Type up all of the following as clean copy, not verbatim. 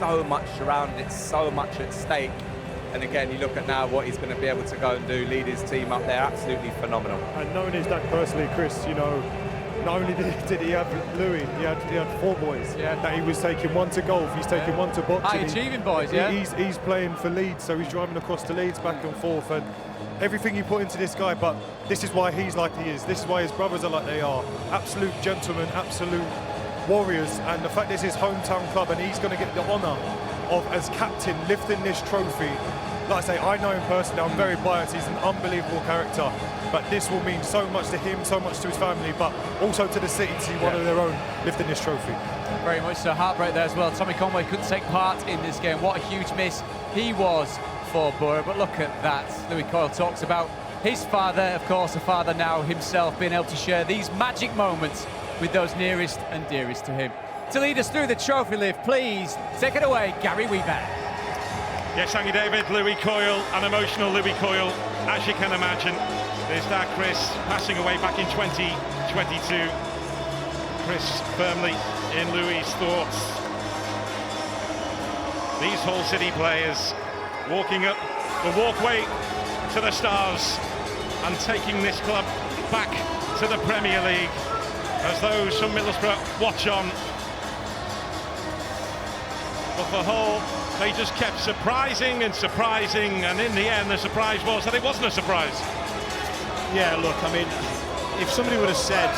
so much surrounded it, so much at stake. And again, you look at now what he's going to be able to go and do, lead his team up there, absolutely phenomenal. And knowing his dad personally, Chris, you know, not only did he have Louis, he had 4 boys. Yeah. That he was taking, one to golf, he's taking one to boxing. High achieving boys, yeah. He's playing for Leeds, so he's driving across to Leeds back and forth, and everything you put into this guy. But this is why he's like he is. This is why his brothers are like they are. Absolute gentlemen, absolute warriors. And the fact is his hometown club, and he's going to get the honour of, as captain, lifting this trophy. Like I say, I know him personally, I'm very biased, he's an unbelievable character, but this will mean so much to him, so much to his family, but also to the city to see one of their own lifting this trophy. Very much so. Heartbreak there as well. Tommy Conway couldn't take part in this game. What a huge miss he was for Borough, but look at that. Louis Coyle talks about his father, of course, a father now himself, being able to share these magic moments with those nearest and dearest to him. To lead us through the trophy lift, please take it away, Gary Weaver. Yes, thank you, David. Louis Coyle, an emotional Louis Coyle, as you can imagine. There's that Chris passing away back in 2022. Chris firmly in Louis' thoughts. These Hull City players walking up the walkway to the stars and taking this club back to the Premier League, as those from Middlesbrough watch on. But for Hull, they just kept surprising and surprising, and in the end the surprise was that it wasn't a surprise. Yeah, look, I mean, if somebody would have said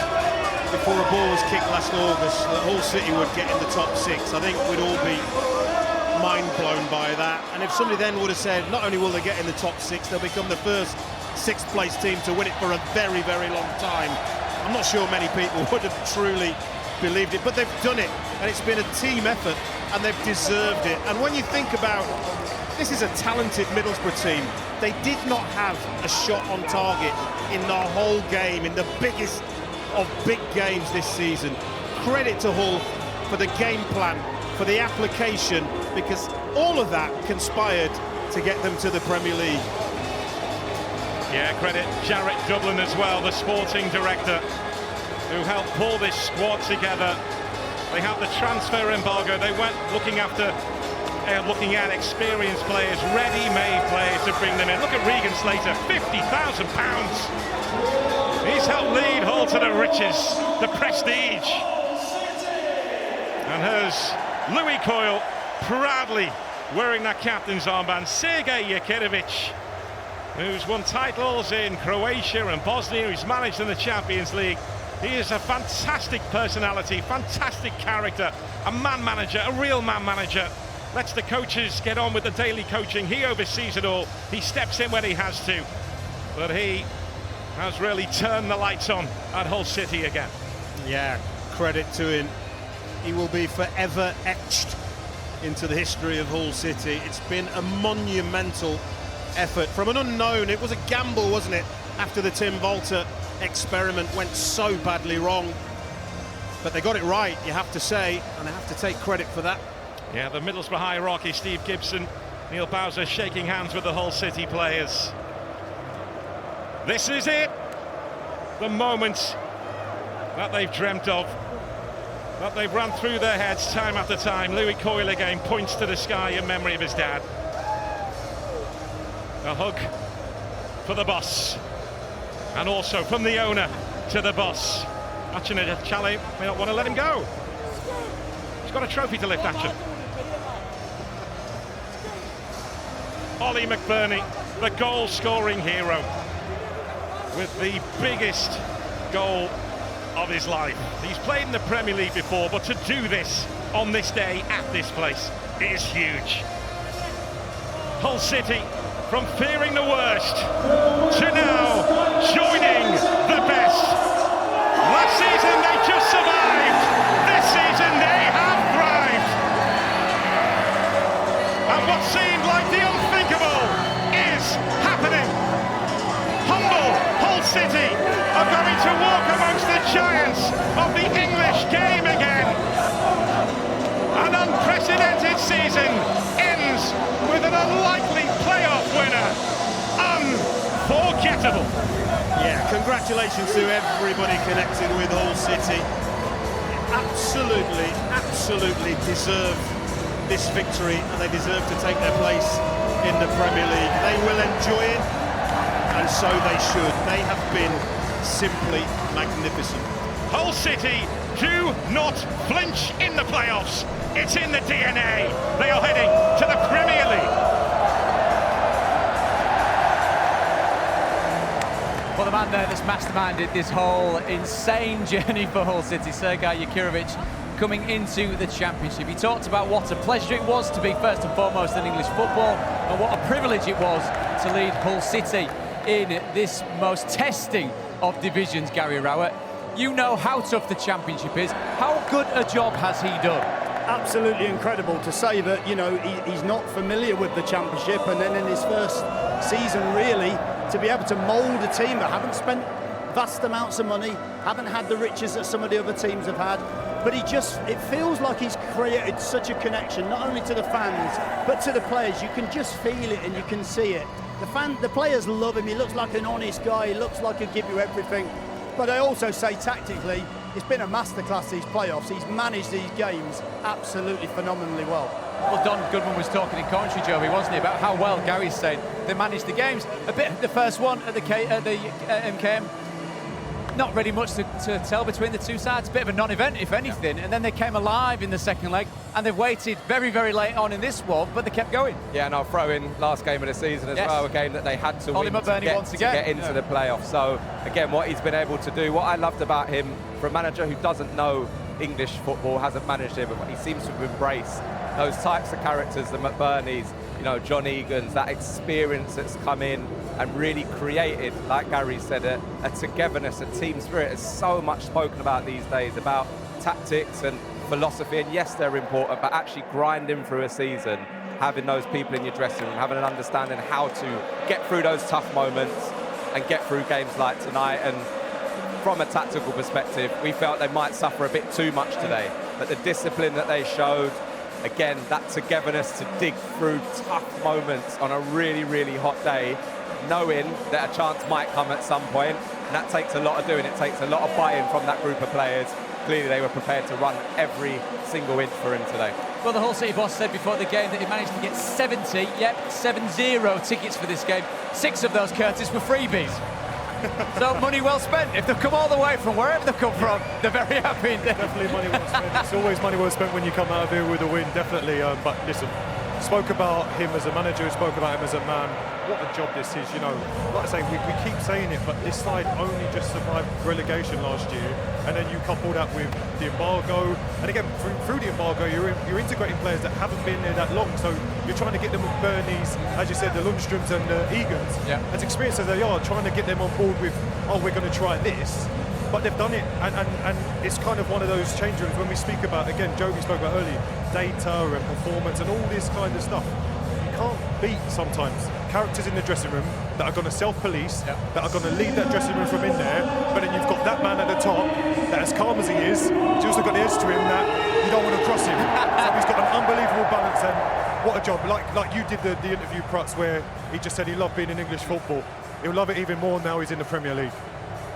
before a ball was kicked last August that Hull City would get in the top 6, I think we'd all be mind blown by that. And if somebody then would have said not only will they get in the top 6, they'll become the first 6th place team to win it for a very, very long time, I'm not sure many people would have truly believed it, but they've done it, and it's been a team effort, and they've deserved it. And when you think about, this is a talented Middlesbrough team. They did not have a shot on target in the whole game, in the biggest of big games this season. Credit to Hull for the game plan, for the application, because all of that conspired to get them to the Premier League. Yeah, credit Jarrett Dublin as well, the sporting director, who helped pull this squad together. They had the transfer embargo. They went looking at experienced players, ready-made players to bring them in. Look at Regan Slater, £50,000. He's helped lead Hull to the riches, the prestige. And here's Louis Coyle proudly wearing that captain's armband. Sergej Yakinovich, who's won titles in Croatia and Bosnia, who's managed in the Champions League. He is a fantastic personality, fantastic character, a man manager, a real man manager. Lets the coaches get on with the daily coaching. He oversees it all. He steps in when he has to. But he has really turned the lights on at Hull City again. Yeah, credit to him. He will be forever etched into the history of Hull City. It's been a monumental effort from an unknown. It was a gamble, wasn't it, after the Tim Volter experiment went so badly wrong, but they got it right, you have to say, and I have to take credit for that. Yeah, the Middlesbrough hierarchy, Steve Gibson, Neil Bowser shaking hands with the Hull City players. This is it, the moment that they've dreamt of, that they've run through their heads time after time. Louis Coyle again points to the sky in memory of his dad. A hug for the boss, and also from the owner to the boss. Achin Chale may not want to let him go. He's got a trophy to lift, Achin. Ollie McBurney, the goal-scoring hero, with the biggest goal of his life. He's played in the Premier League before, but to do this on this day at this place is huge. Hull City, from fearing the worst to now joining the best. Last season they just survived. This season they have thrived. And what seemed like the unthinkable is happening. Humble Hull City are going to walk amongst the giants of the English game again. An unprecedented season ends with an unlikely playoff winner. Unforgettable. Yeah, congratulations to everybody connected with Hull City. Absolutely deserve this victory and they deserve to take their place in the Premier League. They will enjoy it, and so they should. They have been simply magnificent. Hull City do not flinch in the playoffs. It's in the DNA. They are heading to the Premier League. Well, the man there that's masterminded this whole insane journey for Hull City, Sergei Yakirovic, coming into the Championship. He talked about what a pleasure it was to be first and foremost in English football, and what a privilege it was to lead Hull City in this most testing of divisions, Gary Rowett. You know how tough the Championship is. How good a job has he done? Absolutely incredible to say that, you know, he's not familiar with the Championship, and then in his first season really to be able to mould a team that haven't spent vast amounts of money, haven't had the riches that some of the other teams have had, but it feels like he's created such a connection, not only to the fans but to the players. You can just feel it and you can see it. The players love him. He looks like an honest guy. He looks like he'll give you everything. But I also say tactically, it's been a masterclass these playoffs. He's managed these games absolutely phenomenally well. Well, Don Goodman was talking in commentary, Joby, wasn't he, about how well Gary's saying they managed the games. A bit the first one at the MKM, not really much to tell between the two sides. A bit of a non-event, if anything. And then they came alive in the second leg, and they've waited very, very late on in this one, but they kept going. Yeah, and I'll throw in last game of the season as well, a game that they had to win to get into the playoffs. So, again, what he's been able to do, what I loved about him, for a manager who doesn't know English football, hasn't managed it, but he seems to have embraced those types of characters, the McBurneys, you know, John Egan's, that experience that's come in and really created, like Gary said, a togetherness, a team spirit. Is so much spoken about these days, about tactics and philosophy, and yes, they're important, but actually grinding through a season, having those people in your dressing room, having an understanding how to get through those tough moments and get through games like tonight. And from a tactical perspective, we felt they might suffer a bit too much today, but the discipline that they showed, again, that togetherness to dig through tough moments on a really, really hot day, knowing that a chance might come at some point, and that takes a lot of doing. It takes a lot of buy-in from that group of players. Clearly they were prepared to run every single inch for him today. Well, the Hull City boss said before the game that he managed to get 70 tickets for this game. 6 of those, Curtis, were freebies. So money well spent. If they've come all the way from wherever they've come from, they're very happy indeed. Definitely money well spent. It's always money well spent when you come out of here with a win, definitely. But listen, spoke about him as a manager, spoke about him as a man. What a job this is, you know. Like I say, we keep saying it, but this side only just survived relegation last year, and then you couple that with the embargo, and again, through the embargo, you're integrating players that haven't been there that long, so you're trying to get the McBurneys, as you said, the Lundstroms and the Egans, as experienced as they are, trying to get them on board with, oh, we're going to try this. But they've done it, and it's kind of one of those change rooms when we speak about, again, Joby spoke about earlier, data and performance and all this kind of stuff. You can't beat sometimes characters in the dressing room that are going to self-police, that are going to lead that dressing room from in there, but then you've got that man at the top that, as calm as he is, he's also got the edge to him that you don't want to cross him. So he's got an unbelievable balance, and what a job. Like you did the interview, Prutz, where he just said he loved being in English football. He'll love it even more now he's in the Premier League.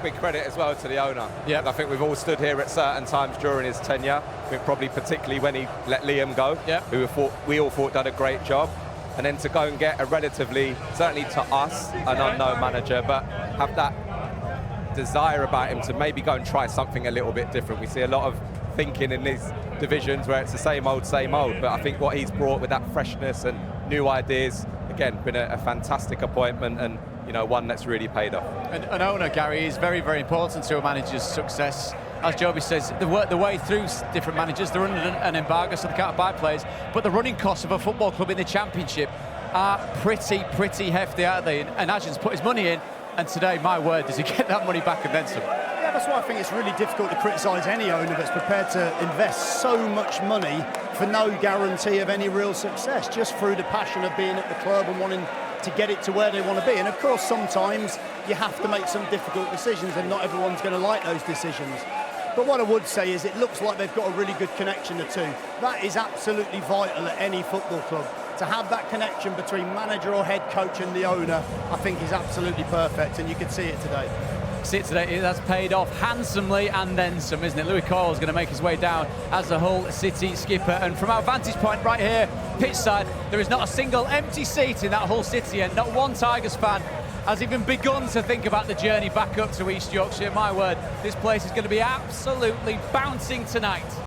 Big credit as well to the owner. I think we've all stood here at certain times during his tenure. I think probably particularly when he let Liam go, who we all thought done a great job. And then to go and get a relatively, certainly to us, an unknown manager, but have that desire about him to maybe go and try something a little bit different. We see a lot of thinking in these divisions where it's the same old, but I think what he's brought with that freshness and new ideas, again, been a fantastic appointment, and you know, one that's really paid off. An owner, Gary, is very, very important to a manager's success. As Joby says, the way through different managers, they're under an embargo, so they can't buy players, but the running costs of a football club in the Championship are pretty hefty, aren't they? And Ajin's put his money in, and today, my word, does he get that money back and then some? Yeah, that's why I think it's really difficult to criticise any owner that's prepared to invest so much money for no guarantee of any real success, just through the passion of being at the club and wanting to get it to where they want to be. And of course, sometimes you have to make some difficult decisions, and not everyone's going to like those decisions. But what I would say is it looks like they've got a really good connection, the two. That is absolutely vital at any football club. To have that connection between manager or head coach and the owner, I think is absolutely perfect, and you could see it today. City today. That's paid off handsomely and then some, isn't it? Louis Coyle is going to make his way down as the Hull City skipper. And from our vantage point right here, pitch side, there is not a single empty seat in that Hull City end. Not one Tigers fan has even begun to think about the journey back up to East Yorkshire. My word, this place is going to be absolutely bouncing tonight.